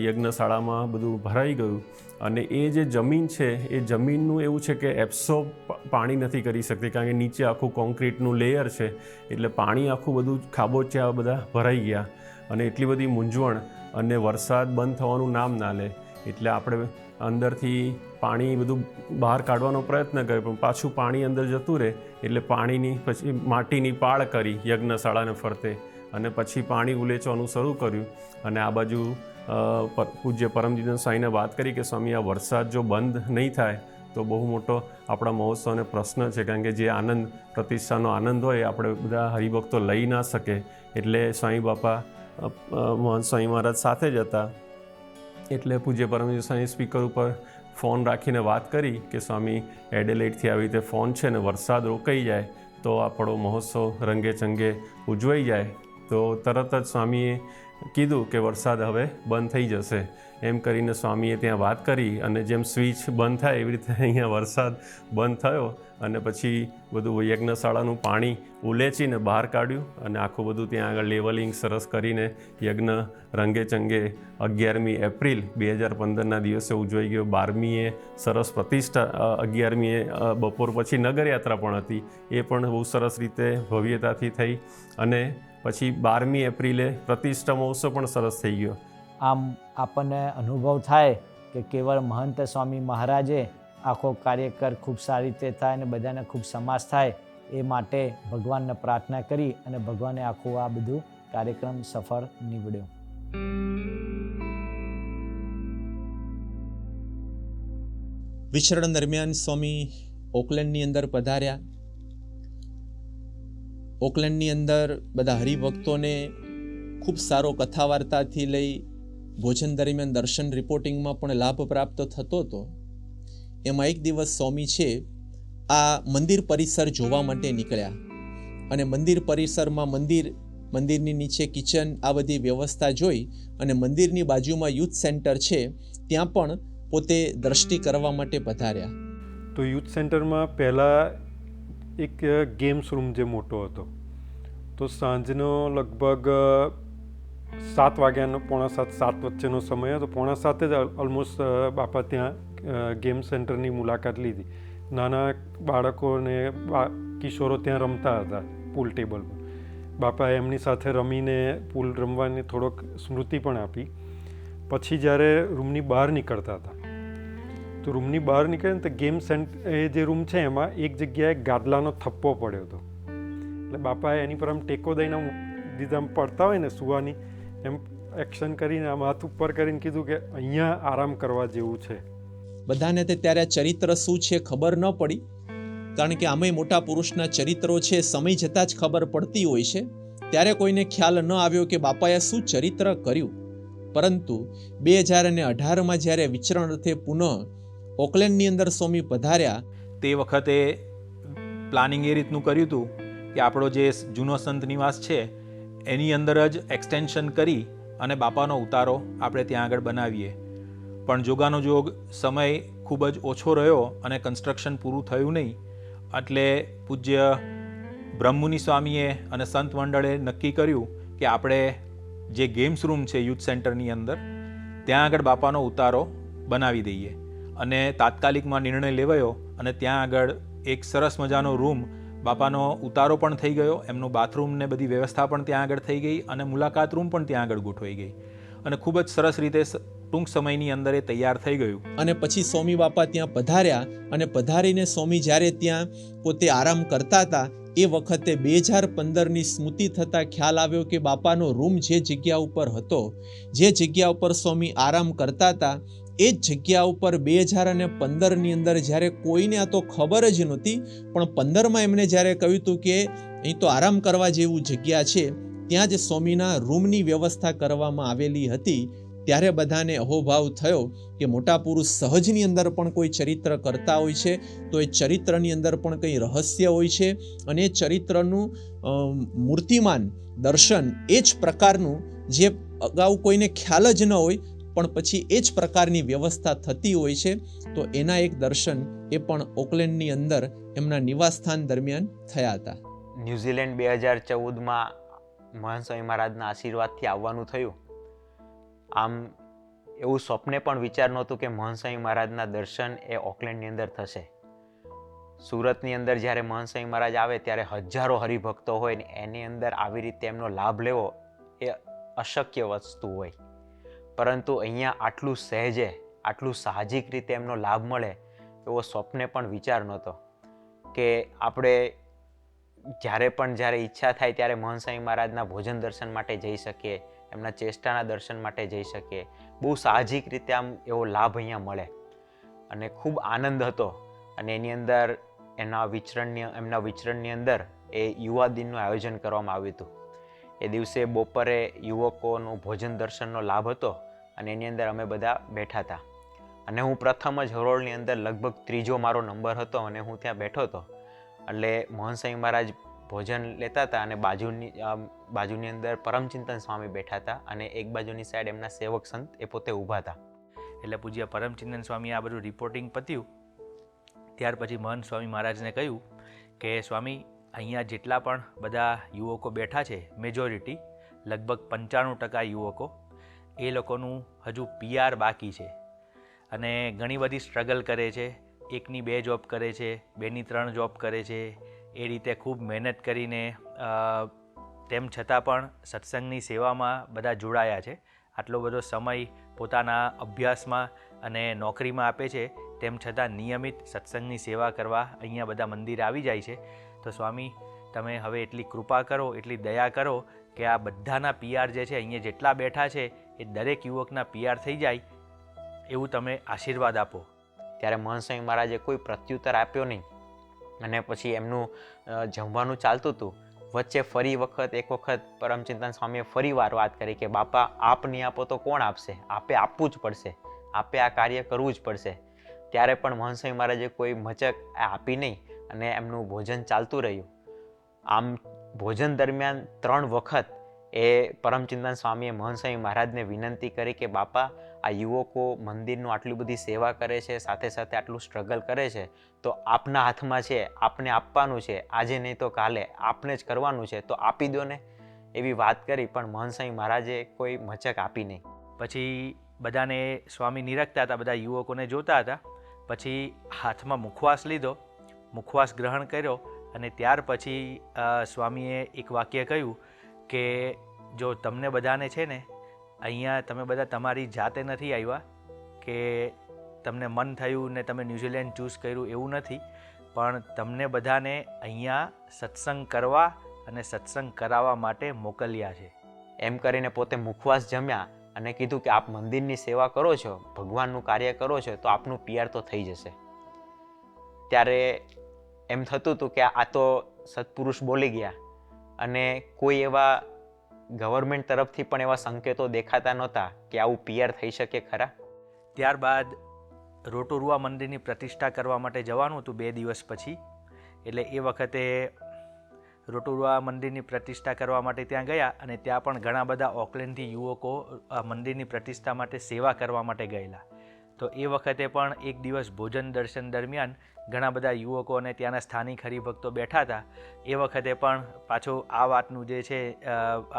યજ્ઞશાળામાં બધું ભરાઈ ગયું. અને એ જે જમીન છે એ જમીનનું એવું છે કે એબ્સોર્બ પાણી નથી કરી શકતી, કારણ કે નીચે આખું કોન્ક્રીટનું લેયર છે એટલે પાણી આખું બધું ખાબોચિયા બધા ભરાઈ ગયા. અને એટલી બધી મૂંઝવણ, અને વરસાદ બંધ થવાનું નામ ના લે એટલે આપણે અંદરથી પાણી બધું બહાર કાઢવાનો પ્રયત્ન કર્યો, પણ પાછું પાણી અંદર જતું રહે એટલે પાણીની પછી માટીની પાળ કરી યજ્ઞશાળાને ફરતે, અને પછી પાણી ઉલેચવાનું શરૂ કર્યું. અને આ બાજુ પૂજ્ય પરમજીવન સ્વામીને વાત કરી કે સ્વામી, આ વરસાદ જો બંધ નહીં થાય તો બહુ મોટો આપણા મહોત્સવને પ્રશ્ન છે, કારણ કે જે આનંદ પ્રતિષ્ઠાનો આનંદ હોય આપણે બધા હરિભક્તો લઈ ના શકે. એટલે સ્વામી બાપા મહંત સ્વામી મહારાજ સાથે જ હતા એટલે પૂજ્ય પરમજીવન સ્વામી સ્પીકર ઉપર ફોન રાખીને વાત કરી કે સ્વામી, એડેલેડથી આવી રીતે ફોન છે ને વરસાદ રોકાઈ જાય તો આપણો મહોત્સવ રંગે ચંગે ઉજવાઈ જાય. તો તરત જ સ્વામીએ કીધું કે વરસાદ હવે બંધ થઈ જશે. એમ કરીને સ્વામીએ ત્યાં વાત કરી, અને જેમ સ્વિચ બંધ થાય એવી રીતે અહીંયા વરસાદ બંધ થયો. અને પછી બધું યજ્ઞશાળાનું પાણી ઉલેચીને બહાર કાઢ્યું, અને આખું બધું ત્યાં આગળ લેવલિંગ સરસ કરીને યજ્ઞ રંગે ચંગે 11મી એપ્રિલ 2015ના દિવસે ઉજવાઈ ગયો. 12મીએ સરસ પ્રતિષ્ઠા, 11મીએ બપોર પછી નગરયાત્રા પણ હતી, એ પણ બહુ સરસ રીતે ભવ્યતાથી થઈ. અને પછી 12મી એપ્રિલે પ્રતિષ્ઠા મહોત્સવ પણ સરસ થઈ ગયો.
આમ આપણને અનુભવ થાય કે કેવળ મહંત સ્વામી મહારાજે આખો કાર્યકર ખૂબ સારી રીતે થાય અને બધાને ખૂબ સમાસ થાય એ માટે ભગવાનને પ્રાર્થના કરી, અને ભગવાને આખું આ બધું કાર્યક્રમ સફળ નીવડ્યો.
વિચરણ દરમિયાન સ્વામી ઓકલેન્ડની અંદર પધાર્યા. ઓકલેન્ડની અંદર બધા હરિભક્તોને ખૂબ સારો કથા વાર્તાથી લઈ ભોજન દરમિયાન દર્શન રિપોર્ટિંગમાં પણ લાભ પ્રાપ્ત થતો હતો. એમાં એક દિવસ સ્વામી છે આ મંદિર પરિસર જોવા માટે નીકળ્યા, અને મંદિર પરિસરમાં મંદિરની નીચે કિચન આ બધી વ્યવસ્થા જોઈ, અને મંદિરની બાજુમાં યુથ સેન્ટર છે ત્યાં પણ પોતે દ્રષ્ટિ કરવા માટે પધાર્યા.
તો યુથ સેન્ટરમાં પહેલાં એક ગેમ્સ રૂમ જે મોટો હતો, તો સાંજનો લગભગ 7 વાગ્યાનો 6:45-7 વચ્ચેનો સમય હતો. 6:45 જ ઓલમોસ્ટ બાપા ત્યાં ગેમ સેન્ટરની મુલાકાત લીધી. નાના બાળકોને કિશોરો ત્યાં રમતા હતા પૂલ ટેબલ પર. બાપાએ એમની સાથે રમીને પૂલ રમવાની થોડોક સ્મૃતિ પણ આપી. પછી જ્યારે રૂમની બહાર નીકળતા હતા, તો રૂમની બહાર નીકળે ને તો ગેમ એ જે રૂમ છે એમાં એક જગ્યાએ ગાદલાનો થપ્પો પડ્યો હતો. એટલે બાપાએ એની પર આમ ટેકો દઈને દીધા, આમ પડતા હોય ને સુવાની એમ એક્શન કરીને આમ હાથ ઉપર કરીને કીધું કે અહીંયા આરામ કરવા જેવું છે.
બધાને તે ત્યારે ચરિત્ર શું છે ખબર ન પડી, કારણ કે આમાંય મોટા પુરુષના ચરિત્રો છે સમય જતાં જ ખબર પડતી હોય છે. ત્યારે કોઈને ખ્યાલ ન આવ્યો કે બાપાએ શું ચરિત્ર કર્યું. પરંતુ 2018માં જ્યારે વિચરણ અર્થે પુનઃ ઓકલેન્ડની અંદર સ્વામી પધાર્યા,
તે વખતે પ્લાનિંગ એ રીતનું કર્યું હતું કે આપણો જે જૂનો સંત નિવાસ છે એની અંદર જ એક્સટેન્શન કરી અને બાપાનો ઉતારો આપણે ત્યાં આગળ બનાવીએ. પણ જોગાનો જોગ સમય ખૂબ જ ઓછો રહ્યો અને કન્સ્ટ્રક્શન પૂરું થયું નહીં. એટલે પૂજ્ય બ્રહ્મમુનિ સ્વામીએ અને સંત મંડળે નક્કી કર્યું કે આપણે જે ગેમ્સ રૂમ છે યુથ સેન્ટરની અંદર ત્યાં આગળ બાપાનો ઉતારો બનાવી દઈએ. અને તાત્કાલિકમાં નિર્ણય લેવાયો, અને ત્યાં આગળ એક સરસ મજાનો રૂમ, બાપાનો ઉતારો પણ થઈ ગયો, એમનો બાથરૂમ ને બધી વ્યવસ્થા પણ ત્યાં આગળ થઈ ગઈ, અને મુલાકાત રૂમ પણ ત્યાં આગળ ગોઠવાઈ ગઈ, અને ખૂબ જ સરસ રીતે ટૂંક સમયની અંદર એ તૈયાર થઈ ગયું.
અને પછી સ્વામી બાપા ત્યાં પધાર્યા, અને પધારીને સ્વામી જ્યારે ત્યાં પોતે આરામ કરતા હતા એ વખતે 2015ની સ્મૃતિ થતાં ખ્યાલ આવ્યો કે બાપાનો રૂમ જે જગ્યા ઉપર હતો, જે જગ્યા ઉપર સ્વામી આરામ કરતા હતા, એ જ જગ્યા ઉપર 2015ની અંદર જ્યારે કોઈને આ તો ખબર જ નહોતી, પણ 15માં એમણે જ્યારે કહ્યું હતું કે અહીં તો આરામ કરવા જેવું જગ્યા છે, ત્યાં જ સ્વામીના રૂમની વ્યવસ્થા કરવામાં આવેલી હતી. ત્યારે બધાને અહોભાવ થયો કે મોટા પુરુષ સહજની અંદર પણ કોઈ ચરિત્ર કરતા હોય છે તો એ ચરિત્રની અંદર પણ કંઈ રહસ્ય હોય છે, અને એ ચરિત્રનું મૂર્તિમાન દર્શન એ જ પ્રકારનું જે અગાઉ કોઈને ખ્યાલ જ ન હોય પણ પછી એ જ પ્રકારની વ્યવસ્થા થતી હોય છે. તો એના એક દર્શન એ પણ ઓકલેન્ડની અંદર એમના નિવાસસ્થાન દરમિયાન થયા હતા.
ન્યૂઝીલેન્ડ 2014માં મહાન સ્વામી મહારાજના આશીર્વાદથી આવવાનું થયું. આમ એવું સ્વપ્ને પણ વિચાર નહોતું કે મહાન સ્વામી મહારાજના દર્શન એ ઓકલેન્ડની અંદર થશે. સુરતની અંદર જ્યારે મહાન સ્વામી મહારાજ આવે ત્યારે હજારો હરિભક્તો હોય ને એની અંદર આવી રીતે એમનો લાભ લેવો એ અશક્ય વસ્તુ હોય. પરંતુ અહીંયા આટલું સહેજે, આટલું સાહજિક રીતે એમનો લાભ મળે એવો સ્વપ્ને પણ વિચાર નહોતો કે આપણે જ્યારે ઈચ્છા થાય ત્યારે મહાન સ્વામી મહારાજના ભોજન દર્શન માટે જઈ શકીએ, એમના ચેષ્ટાના દર્શન માટે જઈ શકીએ. બહુ સાહજિક રીતે આમ એવો લાભ અહીંયા મળે અને ખૂબ આનંદ હતો. અને એની અંદર એમના વિચરણની અંદર એ યુવા દિનનું આયોજન કરવામાં આવ્યું હતું. એ દિવસે બપોરે યુવકોનું ભોજન દર્શનનો લાભ હતો અને એની અંદર અમે બધા બેઠા હતા. અને હું પ્રથમ જ હરોળની અંદર લગભગ 3જો મારો નંબર હતો અને હું ત્યાં બેઠો હતો. એટલે મહાન સ્વામી મહારાજ ભોજન લેતા હતા અને બાજુની અંદર પરમચિંતન સ્વામી બેઠા હતા અને એક બાજુની સાઈડ એમના સેવક સંત એ પોતે ઊભા હતા.
એટલે પૂજ્ય પરમચિંતન સ્વામી આ બધું રિપોર્ટિંગ પત્યું ત્યાર પછી મહંત સ્વામી મહારાજને કહ્યું કે સ્વામી, અહીંયા જેટલા પણ બધા યુવકો બેઠા છે, મેજોરિટી લગભગ 95% યુવકો, એ લોકોનું હજુ PR બાકી છે અને ઘણી બધી સ્ટ્રગલ કરે છે. 1ની 2 જોબ કરે છે, 2ની 3 જોબ કરે છે. એ રીતે ખૂબ મહેનત કરીને તેમ છતાં પણ સત્સંગની સેવામાં બધા જોડાયા છે. આટલો બધો સમય પોતાના અભ્યાસમાં અને નોકરીમાં આપે છે, તેમ છતાં નિયમિત સત્સંગની સેવા કરવા અહીંયા બધા મંદિરે આવી જાય છે. તો સ્વામી, તમે હવે એટલી કૃપા કરો, એટલી દયા કરો કે આ બધાના PR જે છે અહીંયા જેટલા બેઠા છે એ દરેક યુવકના PR થઈ જાય એવું તમે આશીર્વાદ આપો.
ત્યારે મહંત સ્વામી મહારાજે કોઈ પ્રત્યુત્તર આપ્યો નહીં અને પછી એમનું જમવાનું ચાલતું હતું. વચ્ચે એક વખત પરમચિંતન સ્વામીએ ફરી વાર વાત કરી કે બાપા, આપ નહીં આપો તો કોણ આપશે? આપે આપવું જ પડશે, આપે આ કાર્ય કરવું જ પડશે. ત્યારે પણ મહંત સ્વામી મહારાજે કોઈ મચક આપી નહીં અને એમનું ભોજન ચાલતું રહ્યું. આમ ભોજન દરમિયાન 3 વખત એ પરમચિંતન સ્વામીએ મહંત સ્વામી મહારાજને વિનંતી કરી કે બાપા, આ યુવકો મંદિરનું આટલી બધી સેવા કરે છે, સાથે સાથે આટલું સ્ટ્રગલ કરે છે, તો આપના હાથમાં છે, આપને આપવાનું છે. આજે નહીં તો કાલે આપને જ કરવાનું છે, તો આપી દો ને, એવી વાત કરી. પણ મહંત સ્વામી મહારાજે કોઈ મચક આપી નહીં.
પછી બધાને સ્વામી નિરખતા હતા, બધા યુવકોને જોતા હતા. પછી હાથમાં મુખવાસ લીધો, મુખવાસ ગ્રહણ કર્યો અને ત્યાર પછી સ્વામીએ એક વાક્ય કહ્યું કે જો તમને બધાને છે ને અહીંયા તમે બધા તમારી જાતે નથી આવ્યા કે તમને મન થયું ને તમે ન્યૂઝીલેન્ડ ચૂઝ કર્યું, એવું નથી. પણ તમને બધાને અહીંયા સત્સંગ કરવા અને સત્સંગ કરાવવા માટે મોકલ્યા છે.
એમ કરીને પોતે મુખવાસ જમ્યા અને કીધું કે આપ મંદિરની સેવા કરો છો, ભગવાનનું કાર્ય કરો છો, તો આપનું PR તો થઈ જશે. ત્યારે એમ થતું હતું કે આ તો સત્પુરુષ બોલી ગયા અને કોઈ એવા ગવર્મેન્ટ તરફથી પણ એવા સંકેતો દેખાતા નહોતા કે આવું PR થઈ શકે ખરા.
ત્યારબાદ રોટોરુઆ મંદિરની પ્રતિષ્ઠા કરવા માટે જવાનું હતું 2 દિવસ પછી. એટલે એ વખતે રોટોરુઆ મંદિરની પ્રતિષ્ઠા કરવા માટે ત્યાં ગયા અને ત્યાં પણ ઘણા બધા ઓકલેન્ડથી યુવકો મંદિરની પ્રતિષ્ઠા માટે સેવા કરવા માટે ગયેલા. તો એ વખતે પણ એક દિવસ ભોજન દર્શન દરમિયાન ઘણા બધા યુવકો અને ત્યાંના સ્થાનિક હરિભક્તો બેઠા હતા. એ વખતે પણ પાછું આ વાતનું જે છે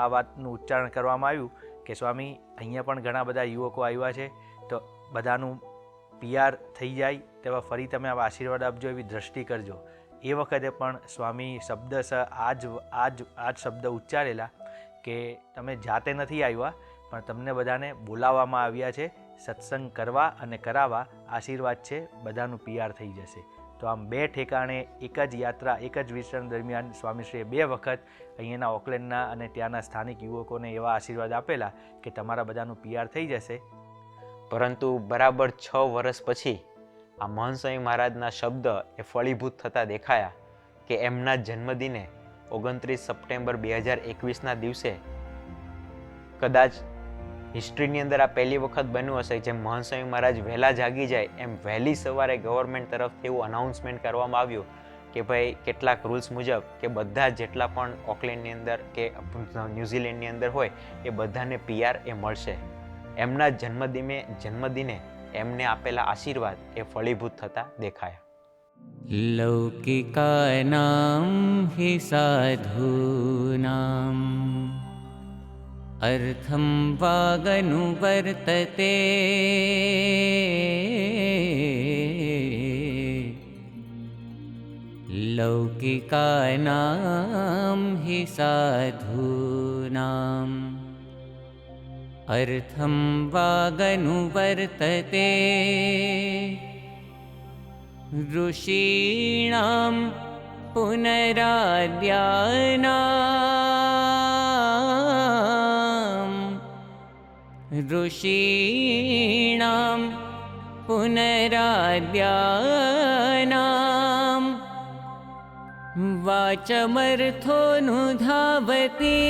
આ વાતનું ઉચ્ચારણ કરવામાં આવ્યું કે સ્વામી, અહીંયા પણ ઘણા બધા યુવકો આવ્યા છે, તો બધાનું PR થઈ જાય તેવા ફરી તમે આવા આશીર્વાદ આપજો, એવી દ્રષ્ટિ કરજો. એ વખતે પણ સ્વામી શબ્દશ આ જ શબ્દ ઉચ્ચારેલા કે તમે જાતે નથી આવ્યા, પણ તમને બધાને બોલાવવામાં આવ્યા છે સત્સંગ કરવા અને કરાવવા. આશીર્વાદ છે, બધાનું PR થઈ જશે. તો આમ 2 ઠેકાણે એક જ યાત્રા, એક જ વિચરણ દરમિયાન સ્વામીશ્રીએ 2 વખત અહીંયાના ઓકલેન્ડના અને ત્યાંના સ્થાનિક યુવકોને એવા આશીર્વાદ આપેલા કે તમારા બધાનું PR થઈ જશે.
પરંતુ બરાબર 6 વર્ષ પછી આ મહંત સ્વામી મહારાજના શબ્દ એ ફળીભૂત થતા દેખાયા કે એમના જન્મદિને 29 સપ્ટેમ્બર 2021ના દિવસે કદાચ હિસ્ટ્રીની અંદર આ પહેલી વખત બન્યું હશે જેમ મહંત સ્વામી મહારાજ વહેલા જાગી જાય એમ વહેલી સવારે ગવર્મેન્ટ તરફથી એવું અનાઉન્સમેન્ટ કરવામાં આવ્યું કે ભાઈ કેટલાક રૂલ્સ મુજબ કે બધા જેટલા પણ ઓકલેન્ડની અંદર કે ન્યૂઝીલેન્ડની અંદર હોય એ બધાને PR એ મળશે. એમના જન્મદિને એમને આપેલા આશીર્વાદ એ ફળીભૂત થતા દેખાયા.
लौकिकानां हि साधूनाम् अर्थं वागनुवर्तते लौकिकानां हि साधूनाम् अर्थं वागनुवर्तते ऋषीणां पुनराद्यानां वाचमर्थोऽनुधावति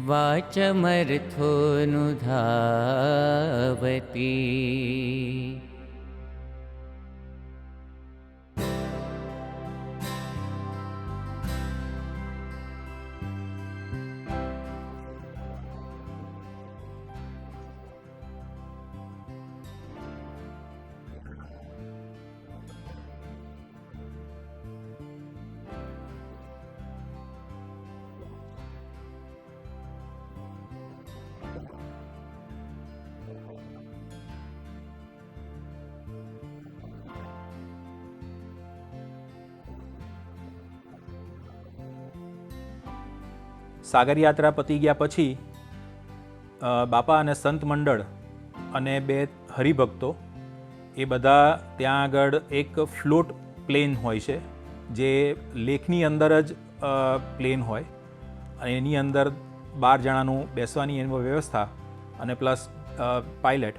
वाचमर्थोऽनुधावति.
સાગર યાત્રા પતી ગયા પછી બાપા અને સંત મંડળ અને 2 હરિભક્તો એ બધા ત્યાં આગળ એક ફ્લોટ પ્લેન હોય છે, જે લેકની અંદર જ પ્લેન હોય અને એની અંદર 12 જણાનું બેસવાની એની વ્યવસ્થા અને પ્લસ પાયલટ.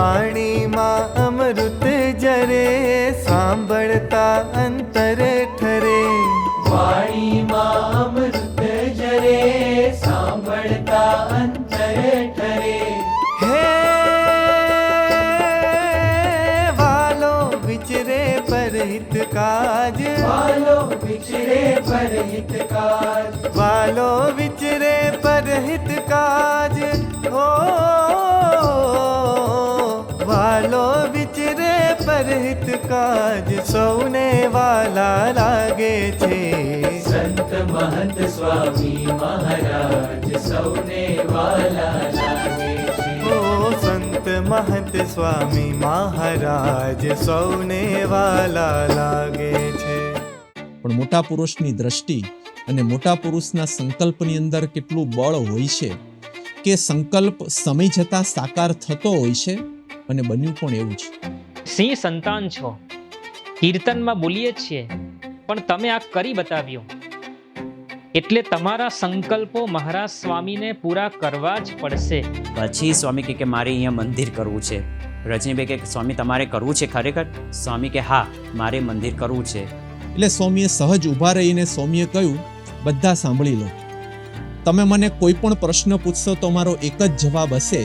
વાણીમાં અમૃત જરે સાંભળતા અંતરે ઠરે વાણીમાં અમૃત જરે સાંભળતા અંતરે ઠરે હે વાલો વિચરે પરહિત કાજ વાલો વિચરે પરહિત કાજ વાલો વિચરે પરહિત કાજ હો વાલો વિચરે પરહિત કાજ સૌને વાલા લાગે છે સંત મહંત સ્વામી મહારાજ સૌને વાલા લાગે છે ઓ સંત મહંત સ્વામી મહારાજ સૌને વાલા લાગે છે.
પણ મોટા પુરુષની દ્રષ્ટિ અને મોટા પુરુષના સંકલ્પની અંદર કેટલું બળ હોય છે કે સંકલ્પ સમય જતાં સાકાર થતો હોય છે અને બન્યું પણ એવું છે.
સિંહ સંતાન છો, કીર્તનમાં બોલીએ છીએ, પણ તમે આ કરી બતાવ્યું, એટલે તમારા સંકલ્પો મહારાજ સ્વામીને પૂરા કરવા જ પડશે.
પછી સ્વામી કે મારે અહીંયા મંદિર કરવું છે. રજનીભાઈ કે સ્વામી તમારે કરવું છે ખરેખર? સ્વામી કે હા મારે મંદિર કરવું છે.
એટલે સ્વામીએ સહજ ઊભા રહીને સ્વામીએ કહ્યું, બધા સાંભળી લો, તમે મને કોઈ પણ પ્રશ્ન પૂછશો તો મારો એક જ જવાબ હશે